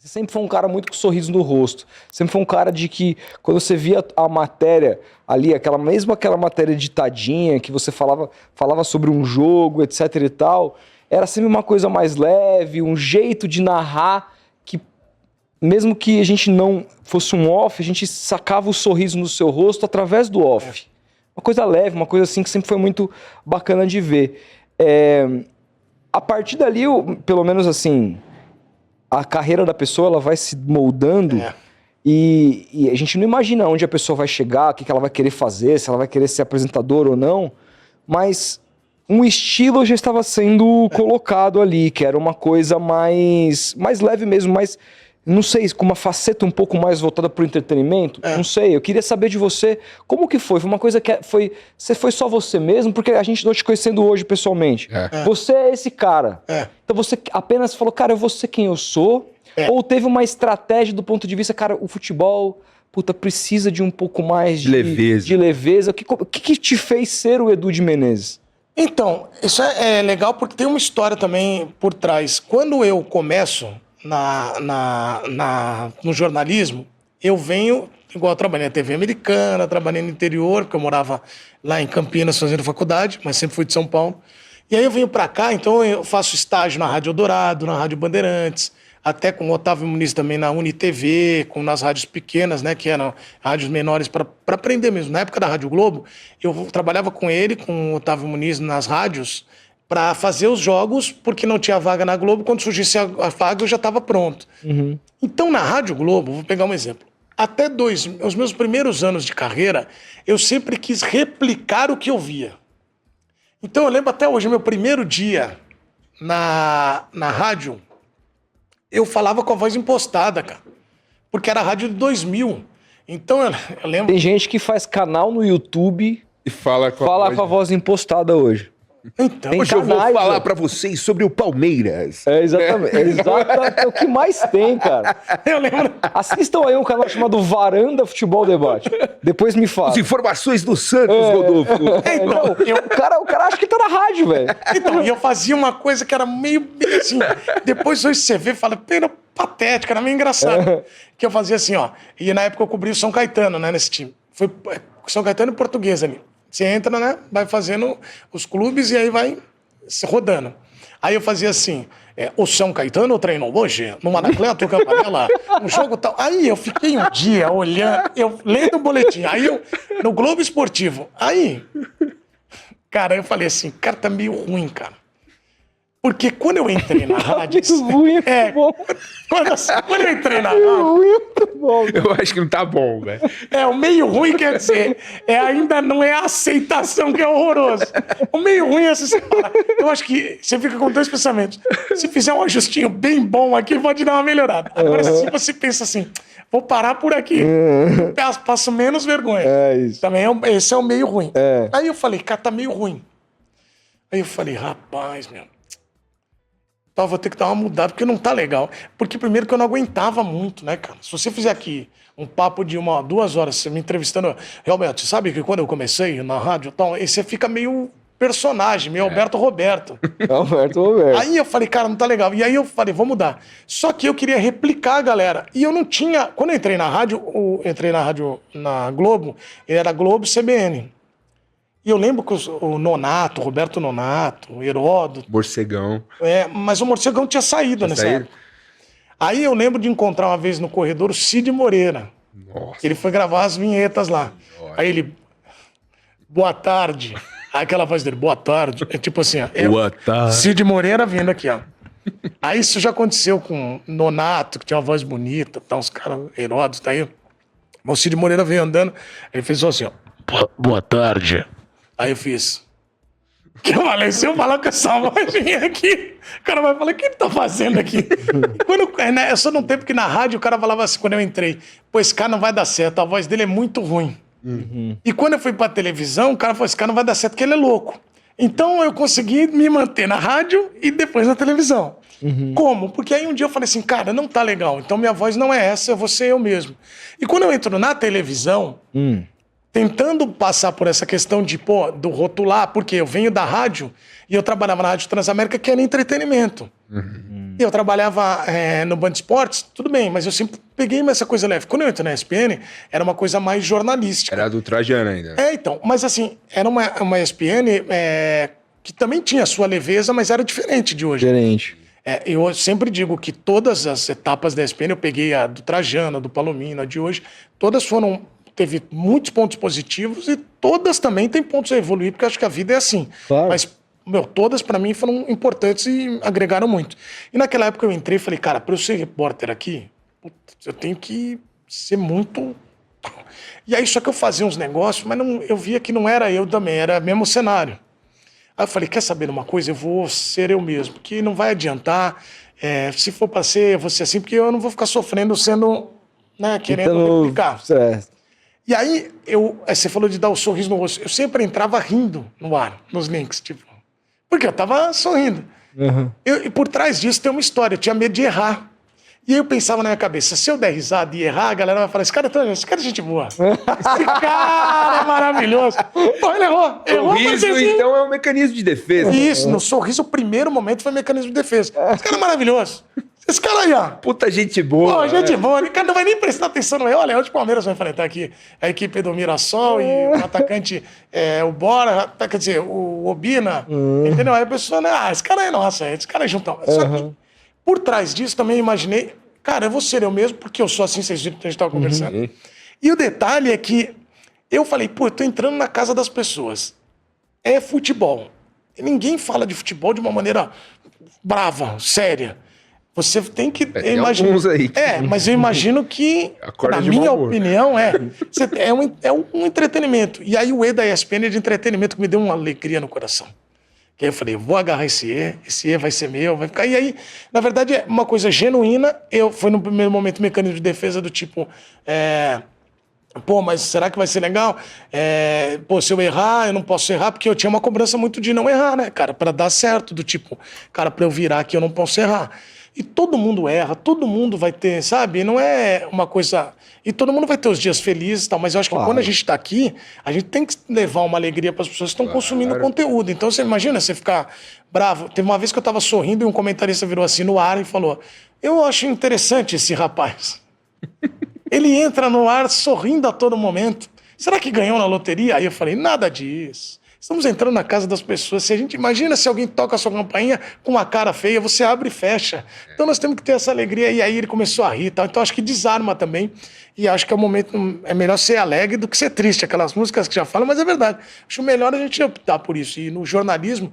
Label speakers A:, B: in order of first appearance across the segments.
A: Você sempre foi um cara muito com sorriso no rosto. Sempre foi um cara de que, quando você via a matéria ali, aquela matéria ditadinha, que você falava sobre um jogo, etc e tal, era sempre uma coisa mais leve, um jeito de narrar que, mesmo que a gente não fosse um off, a gente sacava o sorriso no seu rosto através do off. Uma coisa leve, uma coisa assim que sempre foi muito bacana de ver. A partir dali, pelo menos assim, a carreira da pessoa ela vai se moldando e a gente não imagina onde a pessoa vai chegar, o que ela vai querer fazer, se ela vai querer ser apresentadora ou não, mas um estilo já estava sendo colocado ali, que era uma coisa mais leve mesmo, mais, não sei, com uma faceta um pouco mais voltada para o entretenimento, não sei, eu queria saber de você, como que foi? Foi uma coisa que você foi só você mesmo? Porque a gente não te conhecendo hoje pessoalmente. Você é esse cara. Então você apenas falou, cara, eu vou ser quem eu sou? Ou teve uma estratégia do ponto de vista, cara, o futebol, puta, precisa de um pouco mais de leveza. O que te fez ser o Edu de Menezes?
B: Então, isso é legal porque tem uma história também por trás. Quando eu começo no jornalismo, eu venho, igual eu trabalhei na TV americana, trabalhei no interior, porque eu morava lá em Campinas fazendo faculdade, mas sempre fui de São Paulo. E aí eu venho pra cá, então eu faço estágio na Rádio Eldorado, na Rádio Bandeirantes, até com o Otávio Muniz também na UniTV, nas rádios pequenas, né, que eram rádios menores para aprender mesmo. Na época da Rádio Globo, eu trabalhava com ele, com o Otávio Muniz nas rádios, para fazer os jogos, porque não tinha vaga na Globo, quando surgisse a vaga eu já estava pronto. Então na Rádio Globo, vou pegar um exemplo, até os meus primeiros anos de carreira, eu sempre quis replicar o que eu via. Então eu lembro até hoje, meu primeiro dia na rádio, eu falava com a voz impostada, cara. Porque era a rádio de 2000. Então eu lembro...
A: Tem gente que faz canal no YouTube
C: e fala com
A: a voz impostada hoje.
B: Então,
C: hoje eu vou falar pra vocês sobre o Palmeiras.
A: Exatamente. É o que mais tem, cara.
B: Eu lembro.
A: Assistam aí um canal chamado Varanda Futebol Debate. Depois me fala.
C: As informações do Santos, Rodolfo.
A: Então, o cara acha que tá na rádio, velho.
B: Então, e eu fazia uma coisa que era meio assim. Depois hoje você vê e fala, pena patética, era meio engraçado. Que eu fazia assim, ó. E na época eu cobri o São Caetano, né, nesse time. Foi São Caetano e Português ali. Você entra, né? Vai fazendo os clubes e aí vai se rodando. Aí eu fazia assim, o São Caetano treinou hoje no Anacleto Campanella, um jogo tal. Aí eu fiquei um dia olhando, eu lendo o boletim, aí eu, no Globo Esportivo, aí, cara, eu falei assim, cara, tá meio ruim, cara. Porque quando eu entrei na rádio... Quando eu entrei na rádio...
C: Eu acho que não tá bom, velho.
B: O meio ruim quer dizer... ainda não é a aceitação que é horroroso. O meio ruim é assim... Eu acho que você fica com dois pensamentos. Se fizer um ajustinho bem bom aqui, pode dar uma melhorada. Agora, se você pensa assim... Vou parar por aqui. Passo menos vergonha.
A: Isso.
B: Também esse é o meio ruim. Aí eu falei, cara, tá meio ruim. Aí eu falei, rapaz, meu... vou ter que dar uma mudada, porque não tá legal. Porque primeiro que eu não aguentava muito, né, cara? Se você fizer aqui um papo de 2 horas, você me entrevistando, realmente, sabe que quando eu comecei na rádio e tal, aí você fica meio personagem, meio Alberto Roberto.
A: Alberto Roberto.
B: Aí eu falei, cara, não tá legal. E aí eu falei, vou mudar. Só que eu queria replicar a galera. E eu não tinha... Quando eu entrei na rádio, na Globo, ele era Globo CBN. E eu lembro que o Nonato, Roberto Nonato, o Heródoto...
C: Morcegão.
B: Mas o Morcegão tinha saído nessa época. Aí eu lembro de encontrar uma vez no corredor o Cid Moreira.
C: Nossa.
B: Ele foi gravar as vinhetas lá.
C: Nossa.
B: Aí ele... Boa tarde. Aí aquela voz dele, boa tarde. É tipo assim, ó.
C: Boa tarde.
B: Cid Moreira vindo aqui, ó. Aí isso já aconteceu com Nonato, que tinha uma voz bonita, tá, uns caras, Heródoto, tá aí. O Cid Moreira veio andando, ele fez só assim, ó. Boa tarde. Aí eu fiz. Que eu falei, se eu falar com essa vozinha aqui, o cara vai falar, o que ele tá fazendo aqui? Eu só num tempo que na rádio o cara falava assim, quando eu entrei, pô, esse cara não vai dar certo, a voz dele é muito ruim. E quando eu fui pra televisão, o cara falou, esse cara não vai dar certo porque ele é louco. Então eu consegui me manter na rádio e depois na televisão. Como? Porque aí um dia eu falei assim, cara, não tá legal, então minha voz não é essa, eu vou ser eu mesmo. E quando eu entro na televisão... tentando passar por essa questão de, do rotular, porque eu venho da rádio e eu trabalhava na Rádio Transamérica, que era entretenimento. Eu trabalhava no Band Esportes, tudo bem, mas eu sempre peguei essa coisa leve. Quando eu entrei na ESPN, era uma coisa mais jornalística.
C: Era do Trajano ainda.
B: Então, mas assim, era uma ESPN que também tinha a sua leveza, mas era diferente de hoje.
A: Diferente.
B: Eu sempre digo que todas as etapas da ESPN, eu peguei a do Trajano, a do Palomino, a de hoje, todas teve muitos pontos positivos e todas também têm pontos a evoluir, porque eu acho que a vida é assim.
A: Claro.
B: Mas, todas para mim foram importantes e agregaram muito. E naquela época eu entrei e falei, cara, para eu ser repórter aqui, eu tenho que ser muito... E aí só que eu fazia uns negócios, mas eu via que não era eu também, era mesmo o cenário. Aí eu falei, quer saber de uma coisa? Eu vou ser eu mesmo, porque não vai adiantar. Se for para ser, eu vou ser assim, porque eu não vou ficar sofrendo sendo, querendo replicar.
A: Certo.
B: E aí, você falou de dar o sorriso no rosto. Eu sempre entrava rindo no ar, nos links, tipo, porque eu tava sorrindo.
A: Uhum.
B: E por trás disso tem uma história, eu tinha medo de errar. E aí eu pensava na minha cabeça, se eu der risada e errar, a galera vai falar, esse cara é gente boa. Esse cara é maravilhoso. Pô, ele errou.
C: O riso, então, é um mecanismo de defesa.
B: Isso, no sorriso, o primeiro momento foi mecanismo de defesa. Esse cara é maravilhoso. Esse cara aí, ó.
C: Puta gente boa.
B: Pô, gente boa. O cara não vai nem prestar atenção no eu. Olha, hoje o Palmeiras vai enfrentar aqui a equipe do Mirassol e o atacante, o Bora, quer dizer, o Obina. Entendeu? Aí a pessoa, esse cara é nossa, esse cara é juntão. Só que, por trás disso, também imaginei, cara, eu vou ser eu mesmo, porque eu sou assim, vocês viram que a gente estava conversando. E o detalhe é que eu falei, pô, eu tô entrando na casa das pessoas. É futebol. E ninguém fala de futebol de uma maneira brava, séria. Você tem que imaginar.
C: Alguns aí.
B: Mas eu imagino que,
C: Acorda
B: na
C: de
B: minha
C: mau humor.
B: opinião, é um entretenimento. E aí o E da ESPN é de entretenimento que me deu uma alegria no coração. Que aí eu falei, vou agarrar esse E vai ser meu, vai ficar. E aí, na verdade, é uma coisa genuína. Foi no primeiro momento um mecanismo de defesa do tipo. Pô, mas será que vai ser legal? Se eu errar, eu não posso errar, porque eu tinha uma cobrança muito de não errar, né, cara? Pra dar certo, do tipo, cara, pra eu virar aqui eu não posso errar. E todo mundo erra, todo mundo vai ter, sabe? Não é uma coisa... E todo mundo vai ter os dias felizes e tal, mas eu acho que quando a gente tá aqui, a gente tem que levar uma alegria para as pessoas que estão consumindo conteúdo. Então você imagina você ficar bravo. Teve uma vez que eu tava sorrindo e um comentarista virou assim no ar e falou, eu acho interessante esse rapaz. Ele entra no ar sorrindo a todo momento. Será que ganhou na loteria? Aí eu falei, nada disso. Estamos entrando na casa das pessoas. Se a gente imagina se alguém toca a sua campainha com uma cara feia, você abre e fecha. Então nós temos que ter essa alegria. E aí ele começou a rir e tal. Então acho que desarma também. E acho que é o momento. É melhor ser alegre do que ser triste. Aquelas músicas que já falam, mas é verdade. Acho melhor a gente optar por isso. E no jornalismo,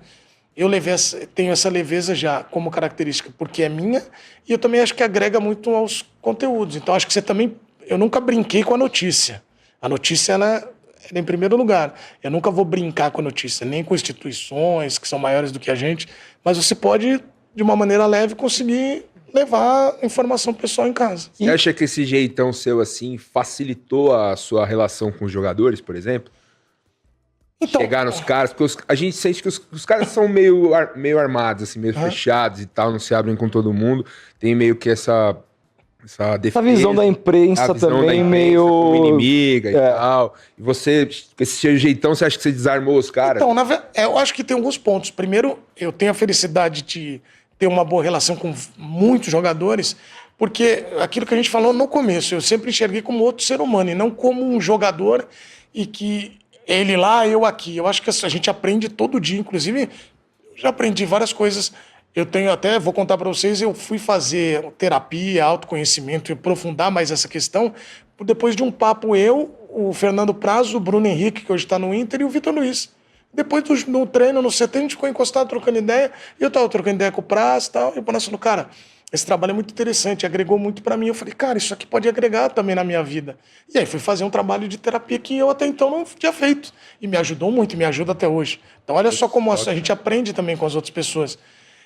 B: tenho essa leveza já como característica, porque é minha. E eu também acho que agrega muito aos conteúdos. Então acho que você também. Eu nunca brinquei com a notícia. A notícia, ela em primeiro lugar. Eu nunca vou brincar com a notícia, nem com instituições que são maiores do que a gente, mas você pode, de uma maneira leve, conseguir levar informação pessoal em casa.
C: Você acha que esse jeitão seu, assim, facilitou a sua relação com os jogadores, por exemplo?
B: Então,
C: chegar nos caras, porque a gente sente que os caras são meio armados, assim, meio fechados e tal, não se abrem com todo mundo. Tem meio que essa defesa,
A: visão da imprensa também meio
C: como inimiga e tal. E você, com esse jeitão, você acha que você desarmou os caras?
B: Então, eu acho que tem alguns pontos. Primeiro, eu tenho a felicidade de ter uma boa relação com muitos jogadores, porque aquilo que a gente falou no começo, eu sempre enxerguei como outro ser humano e não como um jogador e que ele lá, eu aqui. Eu acho que a gente aprende todo dia, inclusive, eu já aprendi várias coisas. Eu tenho até, vou contar para vocês, eu fui fazer terapia, autoconhecimento e aprofundar mais essa questão depois de um papo o Fernando Prazo, o Bruno Henrique, que hoje está no Inter, e o Vitor Luiz. Depois do treino, no CT, a gente ficou encostado trocando ideia, e eu estava trocando ideia com o Prazo e tal, e o Prazo falou, cara, esse trabalho é muito interessante, agregou muito para mim. Eu falei, cara, isso aqui pode agregar também na minha vida. E aí fui fazer um trabalho de terapia que eu até então não tinha feito. E me ajudou muito, e me ajuda até hoje. Então olha só como a gente aprende também com as outras pessoas.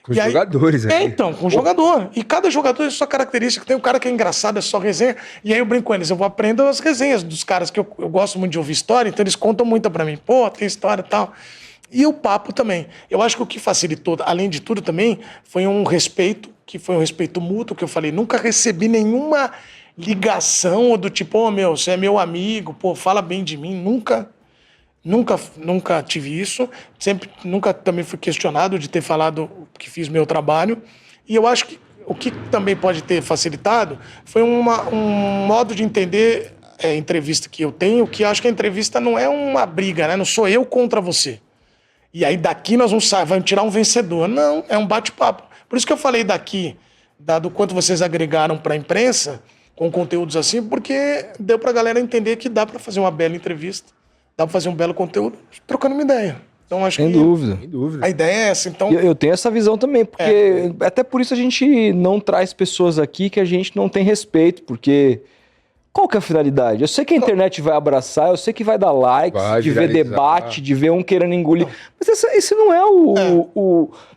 C: Com os jogadores, né?
B: Então, com o jogador. E cada jogador tem sua característica. Tem um cara que é engraçado, é só resenha. E aí eu brinco com eles, eu vou aprender as resenhas dos caras que eu gosto muito de ouvir história, então eles contam muito pra mim. Pô, tem história e tal. E o papo também. Eu acho que o que facilitou, além de tudo também, foi um respeito, que foi um respeito mútuo, que eu falei, nunca recebi nenhuma ligação do tipo, você é meu amigo, fala bem de mim. Nunca tive isso. Nunca também fui questionado de ter falado que fiz meu trabalho. E eu acho que o que também pode ter facilitado foi um modo de entender a entrevista que eu tenho, que acho que a entrevista não é uma briga, né? Não sou eu contra você. E aí daqui nós vamos tirar um vencedor. Não, é um bate-papo. Por isso que eu falei daqui, do quanto vocês agregaram para a imprensa, com conteúdos assim, porque deu para a galera entender que dá para fazer uma bela entrevista, dá para fazer um belo conteúdo, trocando uma ideia. Então acho
A: Sem
B: que
A: dúvida.
C: Sem dúvida.
B: a ideia é essa. Então,
A: Eu tenho essa visão também, porque até por isso a gente não traz pessoas aqui que a gente não tem respeito, porque qual que é a finalidade? Eu sei que a internet vai abraçar, eu sei que vai dar likes,
C: Vai
A: de ver
C: viralizar.
A: debate, de ver um querendo engolir, mas esse não é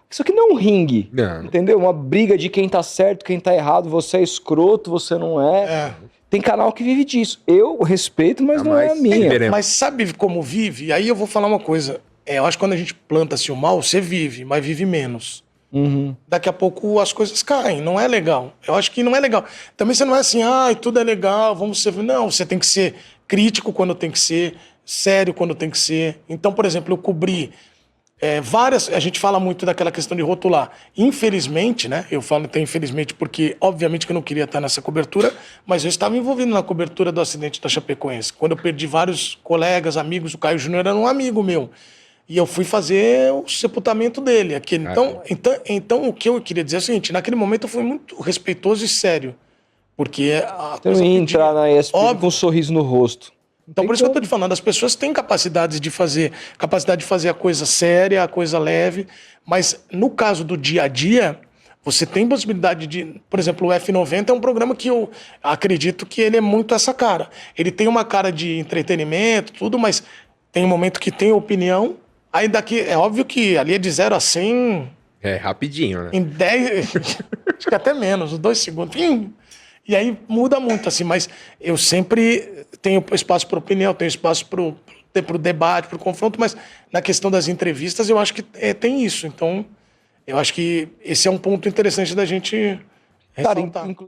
A: isso aqui não é um ringue,
C: Não.
A: entendeu? Uma briga de quem tá certo, quem tá errado, você é escroto, você não é.
B: É.
A: Tem canal que vive disso. Eu respeito, mas não é a
C: Jamais
A: minha.
C: viveremos.
B: mas sabe como vive? Aí eu vou falar uma coisa. Eu acho que quando a gente planta-se o mal, você vive, mas vive menos.
A: Uhum.
B: Daqui a pouco as coisas caem, não é legal. Eu acho que não é legal. Também você não é assim, tudo é legal, vamos ser. Não, você tem que ser crítico quando tem que ser, sério quando tem que ser. Então, por exemplo, eu cobri várias. A gente fala muito daquela questão de rotular. Infelizmente, né? Eu falo até infelizmente porque, obviamente, que eu não queria estar nessa cobertura, mas eu estava envolvido na cobertura do acidente da Chapecoense. Quando eu perdi vários colegas, amigos, o Caio Júnior era um amigo meu. E eu fui fazer o sepultamento dele. Então, o que eu queria dizer é o seguinte: naquele momento eu fui muito respeitotoso e sério. Porque a
A: Então
B: coisa
A: eu ia
B: pedia.
A: entrar na ESPN
B: Óbvio.
A: com um sorriso no rosto.
B: Então, por isso que eu estou te falando, as pessoas têm capacidade de fazer a coisa séria, a coisa leve, mas no caso do dia a dia, você tem possibilidade de. Por exemplo, o F90 é um programa que eu acredito que ele é muito essa cara. Ele tem uma cara de entretenimento, tudo, mas tem um momento que tem opinião. Aí daqui, é óbvio que ali é de 0 a 100
C: É rapidinho, né?
B: em 10, acho que até menos, 2 segundos. E aí muda muito, assim, mas eu sempre tenho espaço para opinião, tenho espaço para o debate, para o confronto, mas na questão das entrevistas eu acho que tem isso. Então, eu acho que esse é um ponto interessante da gente
A: Cara,
B: ressaltar.